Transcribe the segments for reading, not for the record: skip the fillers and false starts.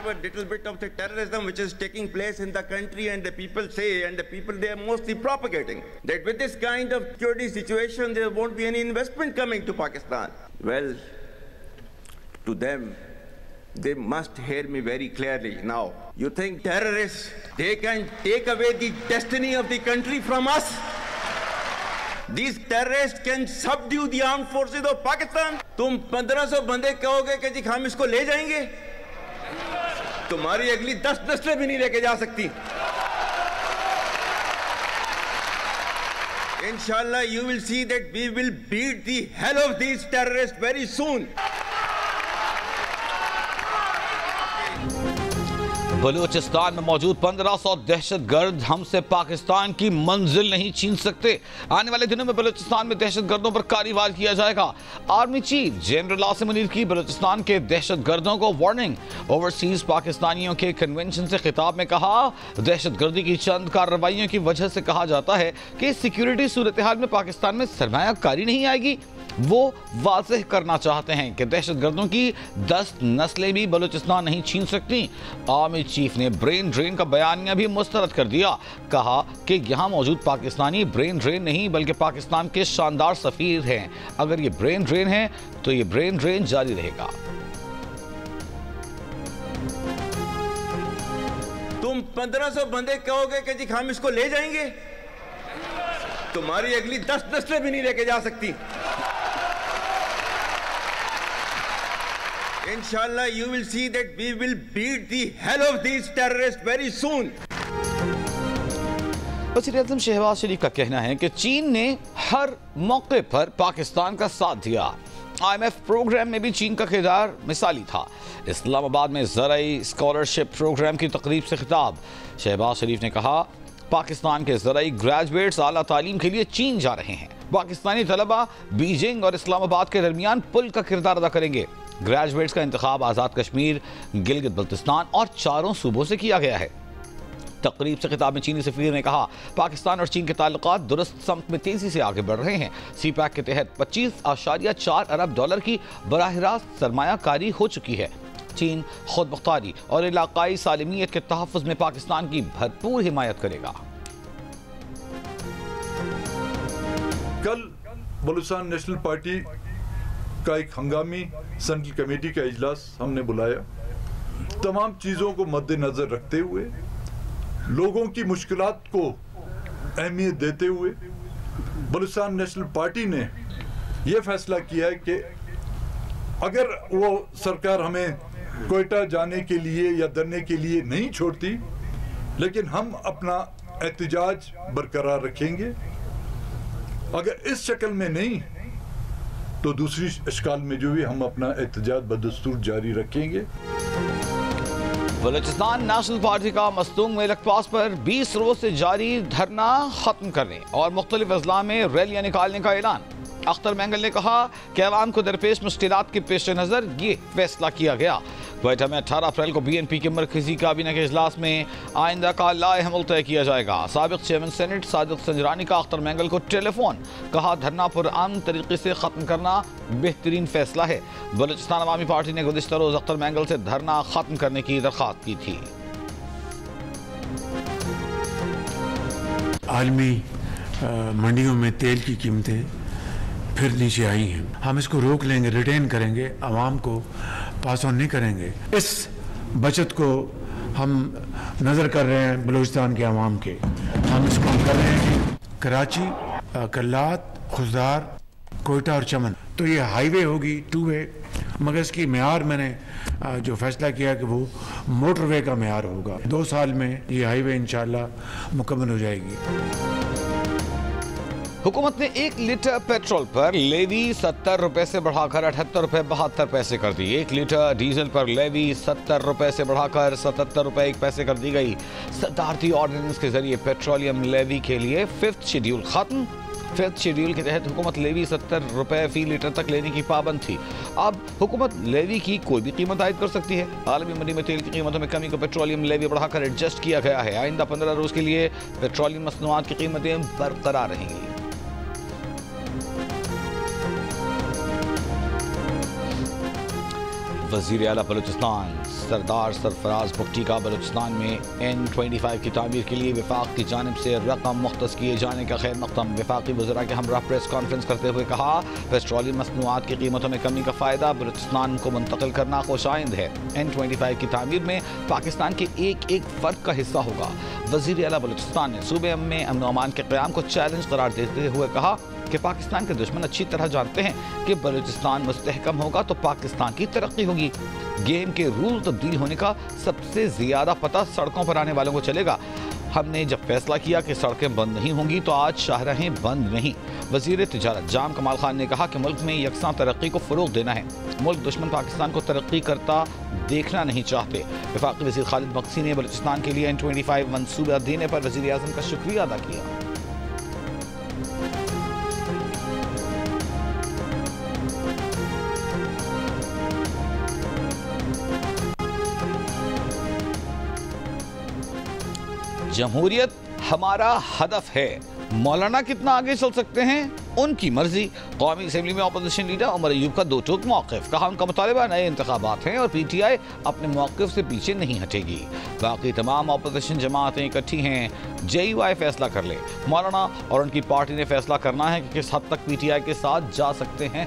whatever little bit of the terrorism which is taking place in the country, and the people say, and the people they are mostly propagating, that with this kind of security situation there won't be any investment coming to Pakistan. Well, to them, they must hear me very clearly now. You think terrorists, they can take away the destiny of the country from us? These terrorists can subdue the armed forces of Pakistan? तुम 1500 बंदे कहोगे कि जी हम इसको ले जाएंगे? तुम्हारी अगली 10 नस्लें भी नहीं लेके जा सकती। Inshallah, you will see that we will beat the hell of these terrorists very soon. Balochistan में मौजूद 1500 दहशतगर्द हमसे पाकिस्तान की मंजिल नहीं छीन सकते। आने वाले दिनों में बलूचिस्तान में दहशतगर्दों पर कार्रवाई किया जाएगा। Army chief general Asim Munir की बलूचिस्तान के दहशतगर्दों को वार्निंग। ओवरसीज पाकिस्तानियों के कन्वेंशन से खिताब में कहा, दहशतगर्दी की चंद कार्रवाइयों की वजह से कहा जाता है कि सिक्योरिटी सूरत हाल में पाकिस्तान में सरमायाकारी नहीं आएगी। वो वाज़ेह करना चाहते हैं कि दहशतगर्दों की 10 नस्लें भी बलूचिस्तान नहीं छीन सकती। आर्मी चीफ ने ब्रेन ड्रेन का बयानिया भी मुस्तरद कर दिया। कहा कि यहाँ मौजूद पाकिस्तानी ब्रेन ड्रेन नहीं बल्कि पाकिस्तान के शानदार सफीर हैं। अगर ये ब्रेन ड्रेन है तो ये ब्रेन ड्रेन जारी रहेगा। तुम 1500 बंदे कहोगे कि जी हम इसको ले जाएंगे? तुम्हारी अगली 10 नस्लें भी नहीं लेके जा सकती। Inshallah, you will see that we will beat the hell of these terrorists very soon. वज़ीर-ए-आज़म शहबाज शरीफ का कहना है कि चीन ने हर मौके पर पाकिस्तान का साथ दिया। IMF प्रोग्राम में भी चीन का किरदार मिसाली था। इस्लामाबाद में ज़राई स्कॉलरशिप प्रोग्राम की तकरीब से खिताब। शहबाज शरीफ ने कहा, पाकिस्तान के ज़राई ग्रेजुएट्स आला तालीम के लिए चीन जा रहे हैं। पाकिस्तानी तलबा बीजिंग और इस्लामाबाद के दरमियान पुल का किरदार अदा करेंगे। ग्रेजुएट्स का इंतखाब आज़ाद कश्मीर, गिलगित बल्तिस्तान और 4 सूबों से किया गया है। तकरीब से खिताब में चीनी सफीर ने कहा, पाकिस्तान और चीन के ताल्लुकात दुरुस्त समत में तेजी से आगे बढ़ रहे हैं। CPEC के तहत 25.4 अरब डॉलर की बराह रास्त सरमायाकारी हो चुकी है। चीन खुद मुख्तारी और इलाकाई सालिमियत के तहफ़्फ़ुज़ में पाकिस्तान की भरपूर हिमायत करेगा। कल बलूचिस्तान नेशनल पार्टी का एक हंगामी सेंट्रल कमेटी का इजलास हमने बुलाया। तमाम चीज़ों को मद्देनजर रखते हुए, लोगों की मुश्किलात को अहमियत देते हुए बलूचिस्तान नेशनल पार्टी ने यह फैसला किया है कि अगर वो सरकार हमें कोयटा जाने के लिए या धरने के लिए नहीं छोड़ती, लेकिन हम अपना एहतजाज बरकरार रखेंगे। अगर इस शक्ल में नहीं तो दूसरी इश्काल में जो भी हम अपना एहतजाज बदस्तूर जारी रखेंगे। बलूचिस्तान नेशनल पार्टी का मस्तूंग मेलक पास पर 20 रोज से जारी धरना खत्म करने और मुख्तलिफ अजला में रैलियां निकालने का ऐलान। अख्तर मैंगल ने कहा कि अवाम को दरपेश मुश्किलात के पेश नज़र ये फैसला किया गया। क्वेटा में 18 अप्रैल को BNP के मरकजी काबीना के इजलास में आइंदा का लाएहमल तय किया जाएगा। साबिक चेयरमैन सेनेट सादिक संजरानी का अख्तर मैंगल को टेलीफोन। कहा, धरना पुरअमन तरीके से ख़त्म करना बेहतरीन फैसला है। बलूचिस्तान अवामी पार्टी ने गुज़िश्ता रोज़ अख्तर मैंगल से धरना ख़त्म करने की दरख्वास्त की थी। आलमी मंडियों में तेल की कीमतें फिर नीचे आई हैं। हम इसको रोक लेंगे, रिटेन करेंगे, आवाम को पास ऑन नहीं करेंगे। इस बचत को हम नज़र कर रहे हैं बलूचिस्तान के आवाम के। हम इसको कर रहे हैं कराची, कल्लात, खुजदार, कोयटा और चमन। तो ये हाईवे होगी 2 वे, मगर इसकी मेयार मैंने जो फैसला किया कि वो मोटरवे का मेयार होगा। 2 साल में ये हाईवे इंशाल्लाह मुकम्मल हो जाएगी। हुकूमत ने 1 लीटर पेट्रोल पर लेवी 70 रुपए से बढ़ाकर 78 रुपए 72 पैसे कर दी। 1 लीटर डीजल पर लेवी 70 रुपए से बढ़ाकर 77 रुपए 1 पैसे कर दी गई। सदारती ऑर्डिनेंस के जरिए पेट्रोलियम लेवी के लिए 5th शेड्यूल खत्म। 5th शेड्यूल के तहत हुकूमत लेवी 70 रुपए फी लीटर तक लेने की पाबंद थी। अब हुकूमत लेवी की कोई भी कीमत आयद कर सकती है। आलमी मंडी में तेल की कीमतों में कमी को पेट्रोलियम लेवी बढ़ाकर एडजस्ट किया गया है। आइंदा 15 रोज के लिए पेट्रोलियम मसनूआत की कीमतें बरकरार रहेंगी। वज़ीर आला बलूचिस्तान सरदार सरफराज भुट्टी का बलूचिस्तान में N25 की तामीर के लिए वफाक की जानिब से रकम मुख्तस किए जाने का खैर मकदम। वफाकी वज़रा के हमरा प्रेस कॉन्फ्रेंस करते हुए कहा, पेट्रोलियम मसनूआत की कीमतों में कमी का फ़ायदा बलूचिस्तान को मुंतकिल करना खुशाइंद है। N25 की तामीर में पाकिस्तान के एक एक फ़र्द का हिस्सा होगा। वज़ीर आला बलूचिस्तान ने सूबे में अमन अमान के क़याम को चैलेंज करार देते हुए कहा कि पाकिस्तान के दुश्मन अच्छी तरह जानते हैं कि बलूचिस्तान मुस्तहकम होगा तो पाकिस्तान की तरक्की होगी। गेम के रूल तब्दील होने का सबसे ज़्यादा पता सड़कों पर आने वालों को चलेगा। हमने जब फैसला किया कि सड़कें बंद नहीं होंगी तो आज शाहराहें बंद नहीं। वज़ीर तिजारत जाम कमाल खान ने कहा कि मुल्क में यकसां तरक्की को फ़रोग़ देना है। मुल्क दुश्मन पाकिस्तान को तरक्की करता देखना नहीं चाहते। वफाकी वज़ीर खालिद बख्शी ने बलूचिस्तान के लिए N25 मंसूबा देने पर वज़ीर आज़म का शुक्रिया अदा किया। जमहूरियत हमारा हदफ है, मौलाना कितना आगे चल सकते हैं उनकी मर्जी। कौमी असम्बली में अपोजिशन लीडर उमर अयूब का दो टूक मौक़िफ़, कहा उनका मुतालिबा नए इंतखाबात हैं और PTI अपने मौक़िफ़ से पीछे नहीं हटेगी। बाकी तमाम अपोजिशन जमातें इकट्ठी हैं, JUI फैसला कर ले। मौलाना और उनकी पार्टी ने फैसला करना है कि किस हद तक PTI के साथ जा सकते हैं।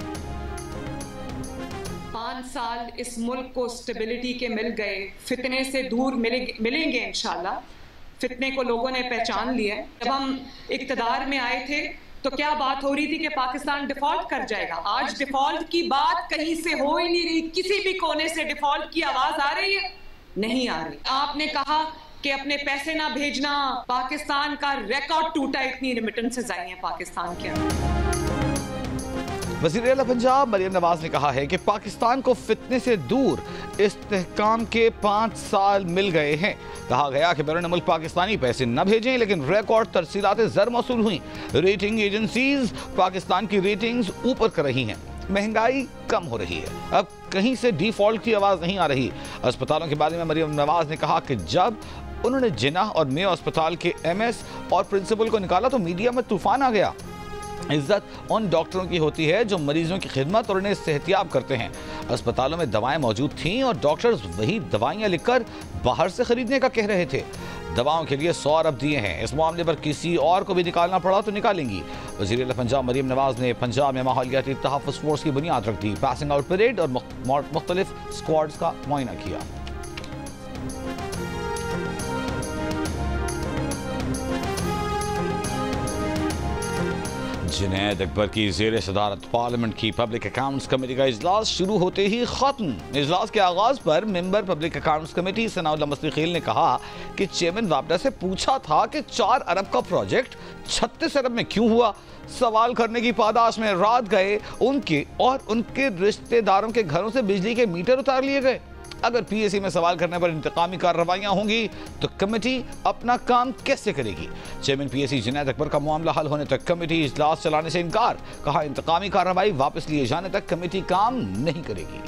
5 साल इस मुल्क को स्टेबिलिटी के मिल गए, फितने से दूर मिलेंगे इंशाल्लाह। फितने को लोगों ने पहचान लिया। जब हम इक़्तिदार में आए थे तो क्या बात हो रही थी कि पाकिस्तान डिफॉल्ट कर जाएगा। आज डिफॉल्ट की बात कहीं से हो ही नहीं रही। किसी भी कोने से डिफॉल्ट की आवाज आ रही है? नहीं आ रही। आपने कहा कि अपने पैसे ना भेजना, पाकिस्तान का रिकॉर्ड टूटा, इतनी रेमिटेंसेस आई हैं पाकिस्तान के अंदर। वज़ीर आला पंजाब मरियम नवाज ने कहा है कि पाकिस्तान को फितने से दूर इस्तेहकाम के 5 साल मिल गए हैं। कहा गया कि बैरून मुल्क पाकिस्तानी पैसे न भेजें लेकिन रिकॉर्ड तरसीलात ज़र मौसूल हुई। रेटिंग एजेंसीज पाकिस्तान की रेटिंग्स ऊपर कर रही हैं। महंगाई कम हो रही है। अब कहीं से डिफॉल्ट की आवाज़ नहीं आ रही। अस्पतालों के बारे में मरियम नवाज ने कहा कि जब उन्होंने जिन्ना और मेयो अस्पताल के MS और प्रिंसिपल को निकाला तो मीडिया में तूफान आ गया। इज्जत उन डॉक्टरों की होती है जो मरीजों की खिदमत और उन्हें सेहतियाब करते हैं। अस्पतालों में दवाएं मौजूद थीं और डॉक्टर्स वही दवाइयां लिखकर बाहर से खरीदने का कह रहे थे। दवाओं के लिए 100 अरब दिए हैं। इस मामले पर किसी और को भी निकालना पड़ा तो निकालेंगी। वज़ीर आला पंजाब मरियम नवाज ने पंजाब में माहौलियाती तहफ़्फ़ुज़ फोर्स की बुनियाद रख दी। पासिंग आउट परेड और मुख्तलिफ स्क्वाड्स का मुआयना किया। जुनैद अकबर की ज़ेर सदारत पार्लियामेंट की पब्लिक अकाउंट्स कमेटी का इजलास शुरू होते ही खत्म। इजलास के आगाज पर member public accounts committee Sanaullah Mastikhel ने कहा कि चेयरमैन वापडा से पूछा था कि 4 अरब का प्रोजेक्ट 36 अरब में क्यों हुआ। सवाल करने की पादाश में रात गए उनके और उनके रिश्तेदारों के घरों से बिजली के मीटर उतार लिए गए। अगर PAC में सवाल करने पर इंतकामी कार्रवाइयां होंगी तो कमेटी अपना काम कैसे करेगी। चेयरमैन PAC जुनैद अकबर का मामला हल होने तक कमेटी इजलास चलाने से इनकार। कहा इंतकामी कार्रवाई वापस लिए जाने तक कमेटी काम नहीं करेगी।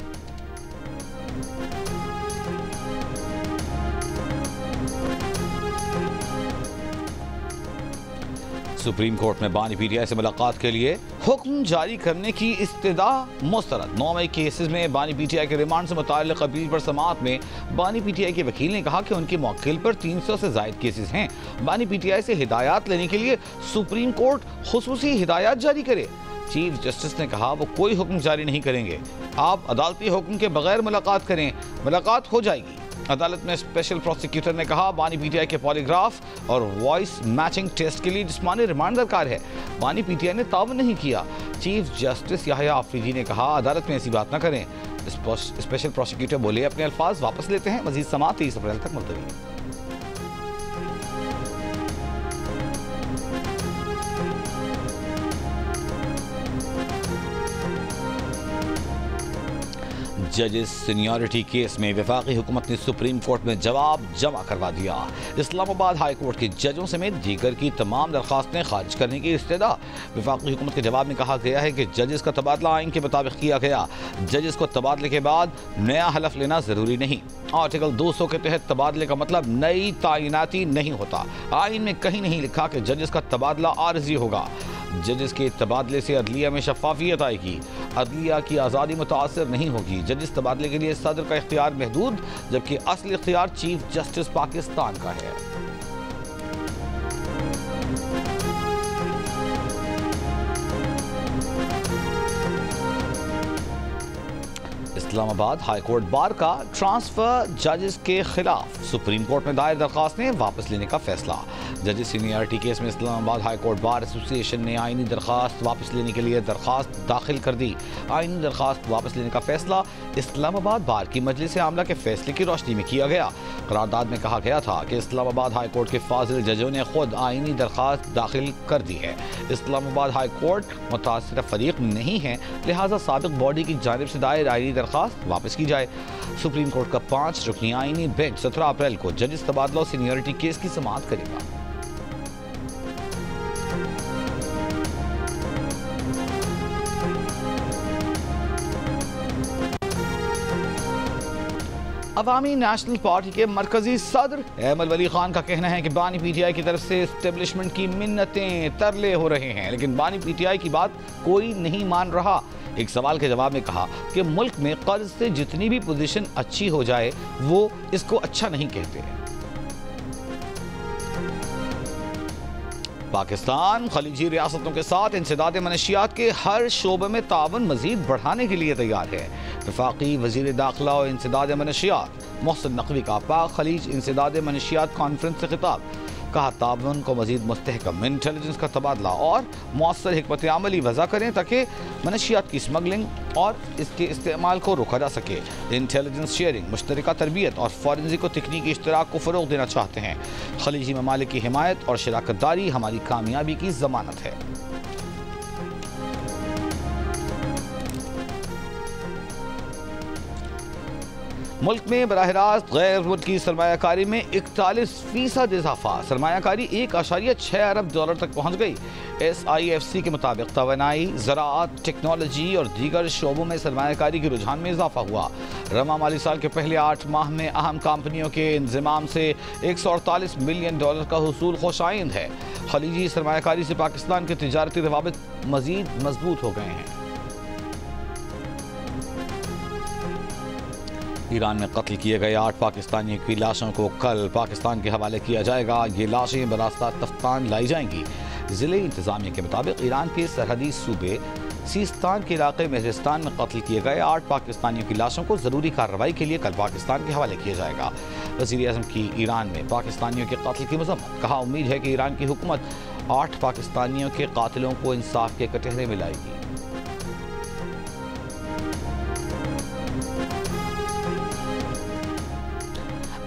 सुप्रीम कोर्ट में बानी PTI से मुलाकात के लिए हुक्म जारी करने की इस्तदा मुस्तरद। 9 मई केसेस में बानी PTI के रिमांड से मुताल्लिक़ अपील पर समाअत में बानी PTI के वकील ने कहा कि उनकी मौक़िल पर 300 से ज़ायद केसेस हैं। बानी PTI से हिदायत लेने के लिए सुप्रीम कोर्ट खुसूसी हिदायत जारी करे। चीफ जस्टिस ने कहा वो कोई हुक्म जारी नहीं करेंगे, आप अदालती हुक्म के बगैर मुलाकात करें, मुलाकात हो जाएगी। अदालत में स्पेशल प्रोसिक्यूटर ने कहा बानी PTI के पॉलीग्राफ और वॉइस मैचिंग टेस्ट के लिए जिस्मानी रिमांड दरकार है। बानी PTI ने तावन नहीं किया। चीफ जस्टिस याहिया आफरीदी ने कहा अदालत में ऐसी बात न करें। स्पेशल प्रोसिक्यूटर बोले अपने अल्फाज वापस लेते हैं। मजीद समाअत 23 अप्रैल तक मुलतवी। जजेस सीनियरिटी केस में वफाकी हुकूमत ने सुप्रीम कोर्ट में जवाब जमा करवा दिया। इस्लामाबाद हाई कोर्ट के जजों समेत दीगर की तमाम दरखास्तें खारिज करने की इस्तदा। वफाकी हुकूमत के जवाब में कहा गया है कि जजेस का तबादला आइन के मुताबिक किया गया। जजेस को तबादले के बाद नया हलफ लेना जरूरी नहीं। आर्टिकल 200 के तहत तबादले का मतलब नई तैनाती नहीं होता। आइन में कहीं नहीं लिखा कि जजेस का तबादला आर्जी होगा। जजेस के तबादले से अदलिया में शफाफियत आएगी। अदलिया की आज़ादी मुतासर नहीं होगी। जजिस तबादले के लिए सदर का इख्तियार महदूद, जबकि असली इख्तियार चीफ जस्टिस पाकिस्तान का है। इस्लामाबाद हाई कोर्ट बार का ट्रांसफर जजेस के खिलाफ सुप्रीम कोर्ट में दायर दरखास्तें वापस लेने का फैसला। जजेस सीनियरिटी केस में Islamabad high court bar association ने आईनी दरखास्त वापस लेने के लिए दरखास्त दाखिल कर दी। आईनी दरखास्त वापस लेने का फैसला इस्लामाबाद बार की मजलिस आमला के फैसले की रोशनी में किया गया। करारदाद में कहा गया था कि इस्लामाबाद हाई कोर्ट के फाजिल जजों ने खुद आईनी दरखास्त दाखिल कर दी है। इस्लामाबाद हाई कोर्ट मुतासिर फरीक नहीं है, लिहाजा साबिक बॉडी की जानिब से दायर आईनी दरखास्त वापस की जाए। सुप्रीम कोर्ट का 5 रुकनी आईनी बेंच 17 अप्रैल को जजिस तबादला और सीनियरिटी केस की समाअत करेगा। अवामी नेशनल पार्टी के मरकजी सदर अहमद वली खान का कहना है कि बानी पीटीआई की तरफ से एस्टेब्लिशमेंट की मिन्नतें तरले हो रहे हैं, लेकिन बानी पीटीआई की बात कोई नहीं मान रहा। एक सवाल के जवाब में कहा कि मुल्क में कर्ज से जितनी भी पोजीशन अच्छी हो जाए वो इसको अच्छा नहीं कहते। पाकिस्तान खलीजी रियासतों के साथ इंसदाद मनशियात के हर शोबे में तावन मजीद बढ़ाने के लिए तैयार है। वफाकी वजीर दाखिला और इंसदाद मनशियात मोहसिन नकवी का पाक खलीज इंसदाद मनशियात कॉन्फ्रेंस से खिताब। कहा तावन को मजीद मुस्तहकम इंटेलिजेंस का तबादला और मौसर हिकमत अमली वज़ा करें ताकि मनशियात की स्मगलिंग और इसके इस्तेमाल को रोका जा सके। इंटेलिजेंस शेयरिंग, मुश्तरका तरबियत और फॉरेंसिक और तकनीकी इश्तराक को फ़रोग़ देना चाहते हैं। खलीजी ममालिक की हिमायत और शराकत दारी हमारी कामयाबी की ज़मानत है। मुल्क में बराह रास्त गैर मुल्की सरमायाकारी में 41% इजाफा। सरमायाकारी 1.6 अरब डॉलर तक पहुँच गई। SIFC के मुताबिक तवानाई, ज़राअत, टेक्नोलॉजी और दीगर शोबों में सरमायाकारी के रुझान में इजाफा हुआ। रमा माली साल के पहले 8 माह में अहम कंपनियों के इंज़माम से 148 मिलियन डॉलर का हुसूल खुशाइंद है। खलीजी सरमायाकारी से पाकिस्तान के तिजारती रवाबित मजीद मजबूत हो गए हैं। ईरान में कत्ल किए गए 8 पाकिस्तानियों की लाशों को कल पाकिस्तान के हवाले किया जाएगा। ये लाशें बरास्ता तफ्तान लाई जाएंगी। ज़िले इंतज़ामिया के मुताबिक ईरान के सरहदी सूबे सीस्तान के इलाके मेहरिस्तान में कत्ल किए गए 8 पाकिस्तानियों की लाशों को ज़रूरी कार्रवाई के लिए कल पाकिस्तान के हवाले किया जाएगा। वज़ीर आज़म की ईरान में पाकिस्तानियों के कत्ल की मज़म्मत। कहा उम्मीद है कि ईरान की हुकूमत 8 पाकिस्तानियों के कातिलों को इंसाफ के कटहरे में लाएगी।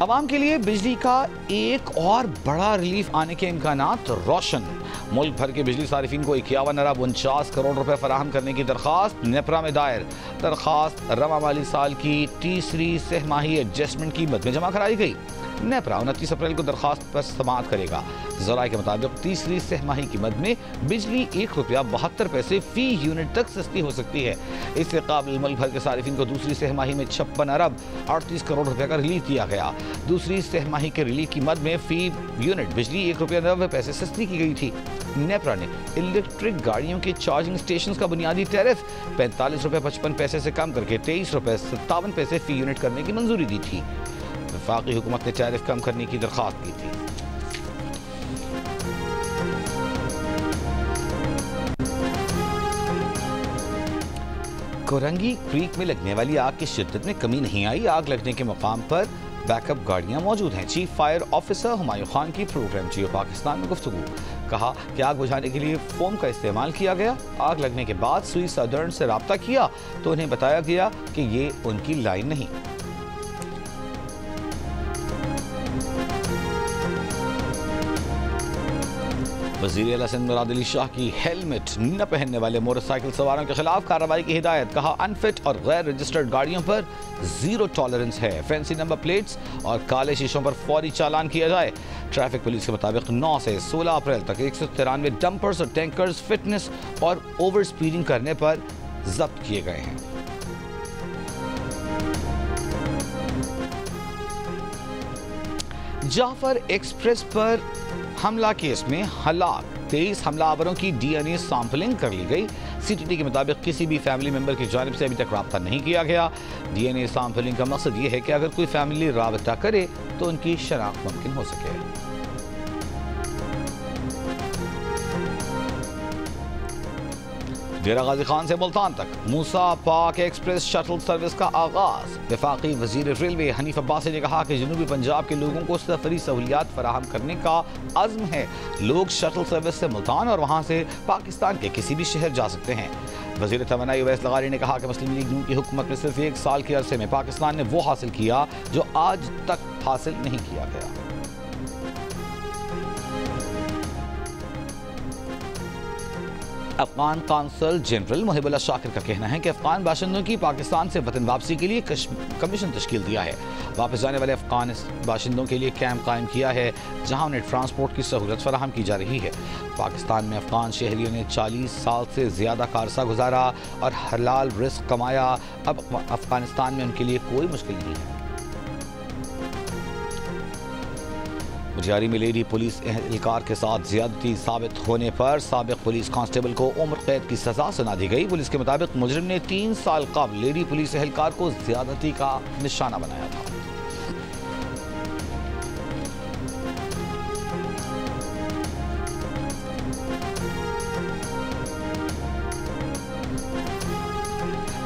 अवाम के लिए बिजली का एक और बड़ा रिलीफ आने के इम्कानात रोशन। मुल्क भर के बिजली सारिफिन को 51 अरब 49 करोड़ रुपए फराहम करने की दरख्वास्त नेपरा में दायर। दरख्वास्त रमा माली साल की तीसरी सहमाही एडजस्टमेंट कीमत में जमा कराई गई। नेपरा 29 अप्रैल को दरख्वास्त पर समाअत करेगा। ज़राए के मुताबिक तीसरी सहमाही कीमत में बिजली ₹1.72 फी यूनिट तक सस्ती हो सकती है। इससे काबिल मुल्क भर के सारिफिन को दूसरी सहमाही में 56 अरब 38 करोड़ रुपए का रिलीफ दिया गया। दूसरी सहमाही के रिलीफ कीमत में फी यूनिट बिजली ₹1.90 सस्ती की गई थी। नेपरा ने इलेक्ट्रिक गाड़ियों के चार्जिंग स्टेशन का बुनियादी टैरिफ ₹45.55 से कम करके ₹23.57 फी यूनिट करने की मंजूरी दी थी। वफाकी हुकूमत ने टैरिफ कम करने की दरख्वास्त की थी। कोरंगी क्रीक में लगने वाली आग की शिद्दत में कमी नहीं आई। आग लगने के मुकाम पर बैकअप गाड़ियां मौजूद हैं। Chief fire officer Humayun Khan की प्रोग्राम जियो पाकिस्तान में गुफ्तगू। कहा कि आग बुझाने के लिए फोम का इस्तेमाल किया गया। आग लगने के बाद सुई सदर्न से रब्ता किया तो उन्हें बताया गया कि ये उनकी लाइन नहीं। वज़ीर आला सिंध मुराद अली शाह की हेलमेट न पहनने वाले मोटरसाइकिल सवारों के खिलाफ कार्रवाई की हिदायत। कहा अनफिट और गैर रजिस्टर्ड गाड़ियों पर 0 टॉलरेंस है। फैंसी नंबर प्लेट्स और काले शीशों पर फौरी चालान किया जाए। ट्रैफिक पुलिस के मुताबिक 9 से 16 अप्रैल तक 193 डंपर्स और टैंकर्स फिटनेस और ओवर स्पीडिंग करने पर जब्त किए गए हैं। जाफर एक्सप्रेस पर हमला केस में हलाक 23 हमलावरों की DNA सैंपलिंग कर ली गई। CTT के मुताबिक किसी भी फैमिली मेंबर की जानिब से अभी तक राब्ता नहीं किया गया। DNA सैंपलिंग का मकसद ये है कि अगर कोई फैमिली राब्ता करे तो उनकी शनाख्त मुमकिन हो सके। डेरा गाजी खान से मुल्तान तक मूसा पाक एक्सप्रेस शटल सर्विस का आगाज। वफाकी वजीर रेलवे हनीफ अब्बासी ने कहा कि जनूबी पंजाब के लोगों को सफरी सहूलियात फराहम करने का अज़्म है। लोग शटल सर्विस से मुल्तान और वहाँ से पाकिस्तान के किसी भी शहर जा सकते हैं। वजीर तवानाई उवैस लगारी ने कहा कि मुस्लिम लीग नून की हुकूमत में सिर्फ 1 साल के अरसे में पाकिस्तान ने वो हासिल किया जो आज तक हासिल नहीं किया गया। अफगान कौंसल जनरल मुहिबुल्लाह शाकिर का कहना है कि अफगान बाशिंदों की पाकिस्तान से वतन वापसी के लिए कमीशन तश्कील दिया है। वापस जाने वाले अफगान बाशिंदों के लिए कैंप कायम किया है जहां उन्हें ट्रांसपोर्ट की सहूलत फराहम की जा रही है। पाकिस्तान में अफगान शहरियों ने 40 साल से ज़्यादा का अरसा गुजारा और हलाल रिस्क कमाया। अब अफगानिस्तान में उनके लिए कोई मुश्किल नहीं है। मुजारी में लेडी पुलिस एहलकार के साथ ज्यादती साबित होने पर साबिक पुलिस कांस्टेबल को उम्र कैद की सजा सुना दी गई। पुलिस के मुताबिक मुजरिम ने 3 साल कबल लेडी पुलिस एहलकार को ज्यादती का निशाना बनाया था।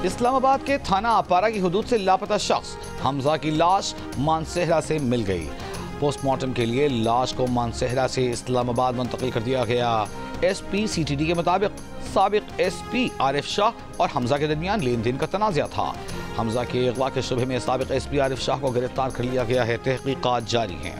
इस्लामाबाद के थाना अपारा की हुदूद से लापता शख्स हमजा की लाश मानसेहरा से मिल गई। पोस्टमार्टम के लिए लाश को मानसेहरा से इस्लामाबाद मुंतकिल कर दिया गया। SP CTD के मुताबिक साबिक SP आरिफ शाह और हमजा के दरमियान लेन देन का तनाज़ा था। हमजा के अगवा के शुबे में साबिक SP आरिफ शाह को गिरफ्तार कर लिया गया है। तहकीकात जारी हैं।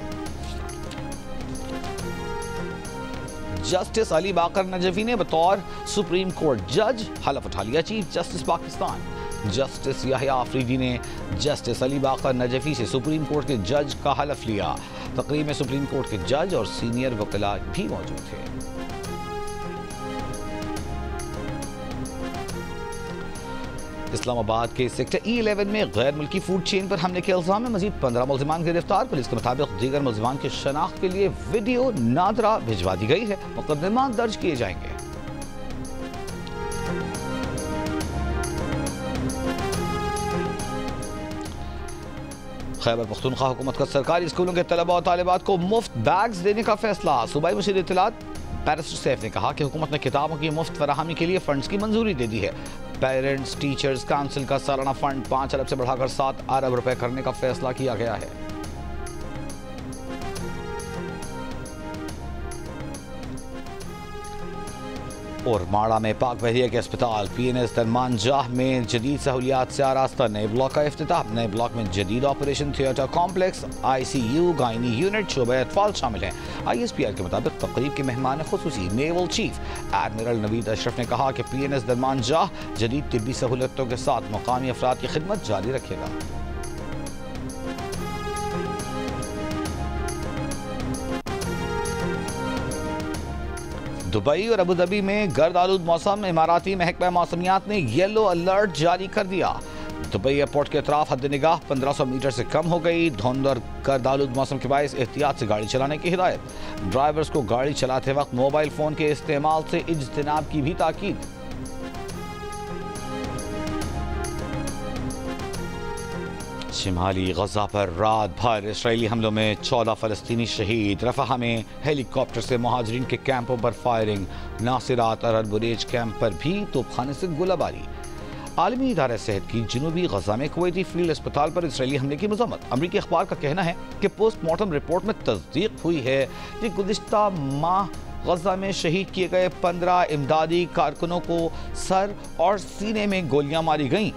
जस्टिस अली बाकर नजफी ने बतौर सुप्रीम कोर्ट जज हलफ उठा लिया। Chief justice Pakistan justice Yahya Afridi ने जस्टिस अली बाकर नजफी से सुप्रीम कोर्ट के जज का हलफ लिया। तकरीब में सुप्रीम कोर्ट के जज और सीनियर वकीला भी मौजूद थे। इस्लामाबाद के सेक्टर E11 में गैर मुल्की फूड चेन पर हमले के इल्जाम में मजीद 15 मुल्जिमान गिरफ्तार। पुलिस के मुताबिक दीगर मुल्जिमान की शनाख्त के लिए वीडियो नादरा भिजवा दी गई है। मुकदमा दर्ज किए जाएंगे। खैबर पख्तूनख्वा हुकूमत का सरकारी स्कूलों के तलबा और तालिबात को मुफ्त बैग्स देने का फैसला। सूबाई मुशीर इत्तलात बैरिस्टर सैफ ने कहा कि हुकूमत ने किताबों की मुफ्त फराहमी के लिए फंड्स की मंजूरी दे दी है। पेरेंट्स टीचर्स काउंसिल का सालाना फंड 5 अरब से बढ़ाकर 7 अरब रुपए करने का फैसला किया गया है। और माड़ा में पाक बहरिया के अस्पताल PNS दरमान जाह में जदीद सहूलियात से आरास्ता नए ब्लॉक का इफ्तिताह। नए ब्लॉक में जदीद operation theatre complex, ICU, gynae unit, शोबे अतफाल शामिल हैं। ISPR के मुताबिक तकरीब के मेहमान खुसूसी naval chief admiral Naveed Ashraf ने कहा कि PNS दरमान जाह जदीद तिब्बी सहूलतों के साथ मकामी अफराद की खिदमत जारी रखेगा। दुबई और अबू धाबी में गर्द आलूद मौसम। इमाराती महकमा मौसमियात ने येलो अलर्ट जारी कर दिया। दुबई एयरपोर्ट के अतराफ हद निगाह 1500 मीटर से कम हो गई। धुंध और गर्द आलूद मौसम के बायस एहतियात से गाड़ी चलाने की हिदायत। ड्राइवर्स को गाड़ी चलाते वक्त मोबाइल फोन के इस्तेमाल से इज्तिनाब की भी ताकीद। शिमाली गजा पर रात भर इसराइली हमलों में 14 फलस्तीनी शहीद। रफहा में हेलीकॉप्टर से मुहाजिरीन के कैंपों पर फायरिंग। नासिरात और अल-बुरेज कैंप पर भी तोपखाने से गोलाबारी। आलमी इदारा सेहत की जनूबी गजा में कुवैती फील्ड अस्पताल पर इसराइली हमले की मजम्मत। अमरीकी अखबार का कहना है कि पोस्टमार्टम रिपोर्ट में तस्दीक हुई है कि गुज़िश्ता माह गजा में शहीद किए गए 15 इमदादी कारकुनों को सर और सीने में गोलियां मारी गईं।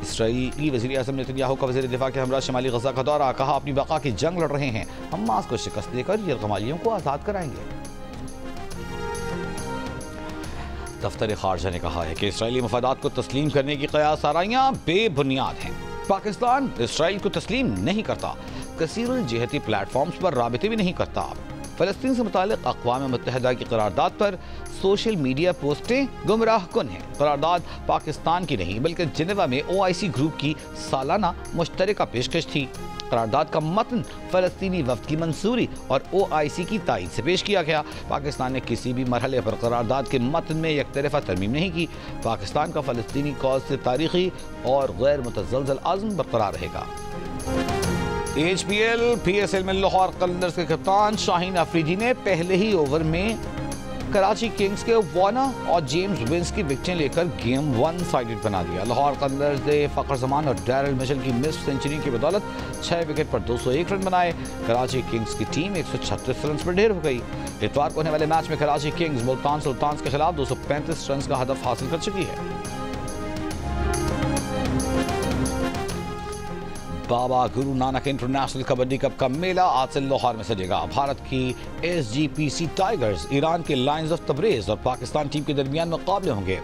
इसराइली वज़ीर आज़म नेतन्याहू का वज़ीर दिफा के हमरा शिमाली गजा का दौरा। कहा अपनी बका की जंग लड़ रहे हैं, हमास को शिकस्त देकर यरगमालियों को आज़ाद कराएंगे। दफ्तर खारजा ने कहा है कि इसराइली मफादात को तस्लीम करने की क़यास आराइयाँ बेबुनियाद हैं। पाकिस्तान इसराइल को तस्लीम नहीं करता, कसीरुल जिहती प्लेटफॉर्म्स पर राबिते भी नहीं करता। फ़लस्तीन से मुतालिक अक़वाम मुत्तहिदा की करारदाद पर सोशल मीडिया पोस्टें गुमराह कुन हैं। करारदाद पाकिस्तान की नहीं बल्कि जिनेवा में OIC ग्रुप की सालाना मुश्तरका पेशकश थी। करारदाद का मतन फलस्तीनी वफ्द की मंजूरी और OIC की तायद से पेश किया गया। पाकिस्तान ने किसी भी मरहले पर करारदाद के मतन में यकतरफा तरमीम नहीं की। पाकिस्तान का फलस्तीनी कौज से तारीखी और गैर मुतज़लज़ल आज़म बरकरार रहेगा। HPL PSL में लाहौर कलंदर्स के कप्तान शाहीन अफरीदी ने पहले ही ओवर में कराची किंग्स के वार्नर और जेम्स विंस की विकेटें लेकर गेम 1 साइडेड बना दिया। लाहौर कलंदर्स ने फखर जमान और डैरिल मिचेल की मिस सेंचुरी की बदौलत 6 विकेट पर 201 रन बनाए। कराची किंग्स की टीम 136 रन पर ढेर हो गई। इतवार को होने वाले मैच में कराची किंग्स मुल्तान सुल्तान्स के खिलाफ 235 रन का हदफ हासिल कर चुकी है। बाबा गुरु नानक इंटरनेशनल कबड्डी कप का मेला आज से लाहौर में सजेगा। भारत की SGPC टाइगर्स ईरान के लायंस ऑफ तबरेज और पाकिस्तान टीम के दरमियान मुकाबले होंगे।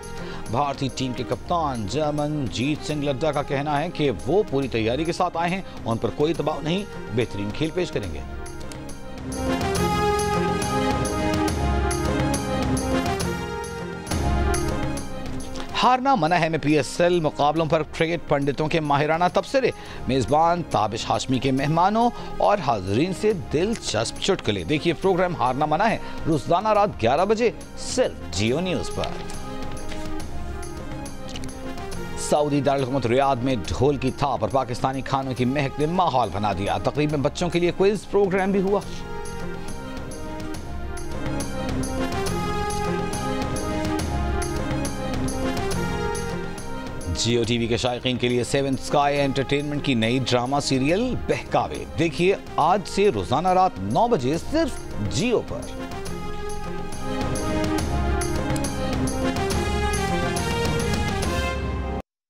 भारतीय टीम के कप्तान जर्मन जीत सिंह लड्डा का कहना है कि वो पूरी तैयारी के साथ आए हैं, उन पर कोई दबाव नहीं, बेहतरीन खेल पेश करेंगे। हारना मना है में PSL मुकाबलों पर क्रिकेट पंडितों के माहिराना तबसरे, मेजबान ताबिश हाशमी के मेहमानों और हाजरीन से दिलचस्प चुटकुले। देखिए प्रोग्राम हारना मना है रोजाना रात 11 बजे सिर्फ जियो न्यूज पर। सऊदी दारुल रियाद में ढोल की थाप और पाकिस्तानी खानों की महक ने माहौल बना दिया। तकरीब में बच्चों के लिए क्विज प्रोग्राम भी हुआ। जियो टीवी के शायकीन के लिए 7 स्काई एंटरटेनमेंट की नई ड्रामा सीरियल बहकावे देखिए आज से रोजाना रात 9 बजे सिर्फ जियो पर।